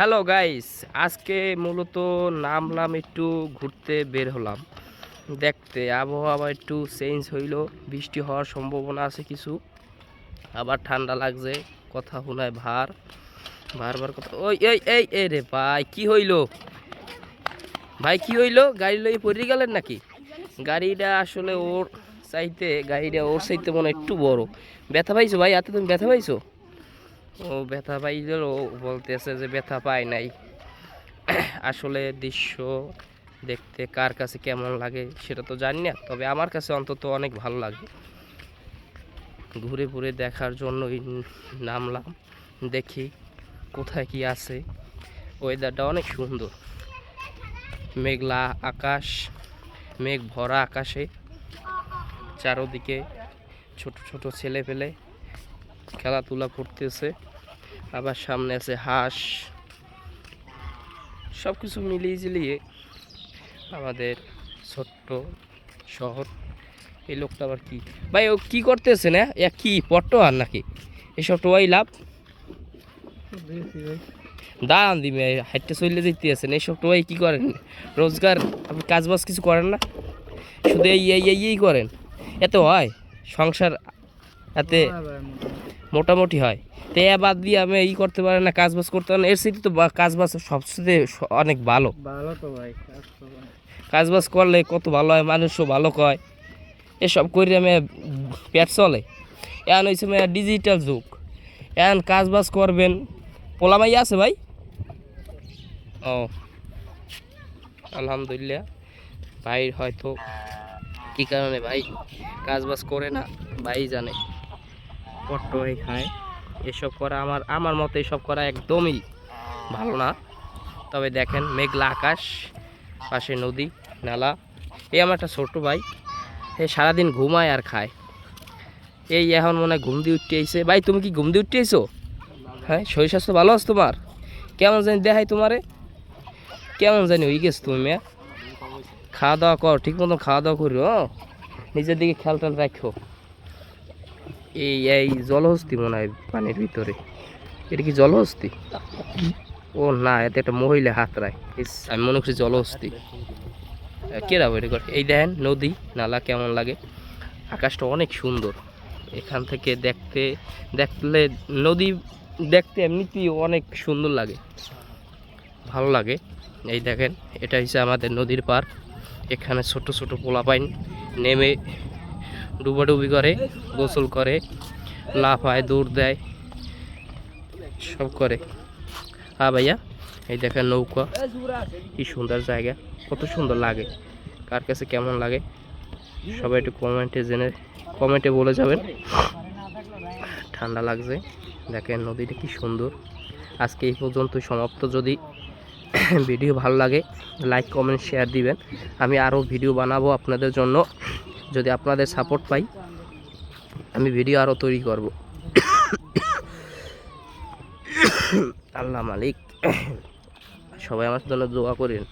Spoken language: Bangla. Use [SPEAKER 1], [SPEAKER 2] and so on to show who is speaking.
[SPEAKER 1] হ্যালো গাইস, আজকে মূলত নামলাম একটু ঘুরতে বের হলাম দেখতে। আবহাওয়া একটু চেঞ্জ হইলো, বৃষ্টি হওয়ার সম্ভাবনা আছে কিছু, আবার ঠান্ডা লাগছে। কথা শোনায় বারবার কথা। ওই এই এই এই রে ভাই, কি হইলো ভাই, কি হইলো? গাড়ি লই পড়ে গেলেন নাকি? গাড়িটা আসলে ওর চাইতে মনে হয় একটু বড়। ব্যথা পাইছো ভাই? হাতে তুমি ব্যথা পাইছো? ও ব্যথা পাইল, ও বলতেছে যে ব্যথা পায় নাই। আসলে দৃশ্য দেখতে কার কাছে কেমন লাগে সেটা তো জানি না, তবে আমার কাছে অন্তত অনেক ভালো লাগে। ঘুরে ঘুরে দেখার জন্যই নামলাম, দেখি কোথায় কি আছে। ওয়েদারটা অনেক সুন্দর, মেঘলা আকাশ, মেঘ ভরা আকাশে, চারোদিকে ছোট ছোট ছেলে পেলে খেলাধুলা করতেছে, আবার সামনে আছে হাঁস। সব কিছু মিলিয়ে ঝিলিয়ে আমাদের ছোট্ট শহর। এই লোকটা আবার কি ভাই, ও কি করতেছে না? কি পট্টো আর নাকি এসব টোয়াই লাভ? দাঁড়ান দিবে, হাইটটা চলে যেতে আছেন। এইসব টোয়াই কি করেন? রোজগার আপনি কাজবাজ কিছু করেন না, শুধু এই করেন? এত হয় সংসার, এতে মোটামুটি হয়। তো এ বাদ দিয়ে আমি করতে পারেন না, কাজবাজ করতে পারেন? এর সাথে তো কাজবাজ সবচেয়ে অনেক ভালো। ভালো তো ভাই, কাজবাজ করলে কত ভালো হয়, মানুষও ভালো কয়। এসব করে আমি পেট চলে। এখন হয়েছে ডিজিটাল যুগ, এখন কাজবাজ করবেন। পোলামাই আছে ভাই? ও আলহামদুলিল্লাহ। ভাই হয়তো কী কারণে ভাই কাজবাজ করে না ভাই জানে, পট্টই খায়। এসব করা আমার মতে এসব করা একদমই ভালো না। তবে দেখেন মেঘলা আকাশ, পাশে নদী নালা। এই আমার একটা ছোটো ভাই, এই সারাদিন ঘুমায় আর খায়। এই এখন মনে হয় ঘুম দিয়ে উঠতে আইছে। ভাই তুমি কি ঘুম দিয়ে উঠতে আইছো? হ্যাঁ, শরীর স্বাস্থ্য ভালো আছে তোমার? কেমন জানি দেখাই তোমারে, কেমন জানি হয়ে গেছে তুমি মেয়ে। খাওয়া দাওয়া কর, ঠিক মতন খাওয়া দাওয়া করো, নিজের দিকে খেয়াল টেয়াল রাখো। এই জলহস্তি মনে হয় পানির ভিতরে। এটা কি জলহস্তি? ও না, এতে একটা মহিলা হাত রায়, আমি মনে করছি জলহস্তি। কেরা বই করে। এই দেখেন নদী নালা কেমন লাগে, আকাশটা অনেক সুন্দর। এখান থেকে দেখলে নদী দেখতে এমনিতেই অনেক সুন্দর লাগে, ভালো লাগে। এই দেখেন, এটা হচ্ছে আমাদের নদীর পার। এখানে ছোট ছোট পোলাপাইন নেমে ডুবাডুবি করে, গোসল করে, লাফায়, দৌড় দেয়, সব করে। হ্যাঁ ভাইয়া, এই দেখেন নৌকা, কি সুন্দর জায়গা, কত সুন্দর লাগে। কার কাছে কেমন লাগে সবাই একটু কমেন্টে বলে যাবেন। ঠান্ডা লাগছে, দেখেন নদীটা কি সুন্দর। আজকে এই পর্যন্তই সমাপ্ত। যদি ভিডিও ভালো লাগে লাইক কমেন্ট শেয়ার দিবেন, আমি আরও ভিডিও বানাবো আপনাদের জন্য। যদি আপনাদের সাপোর্ট পাই আমি ভিডিও আরও তৈরি করব। আল্লাহ মালিক, সবাই আমার জন্য দোয়া করেন।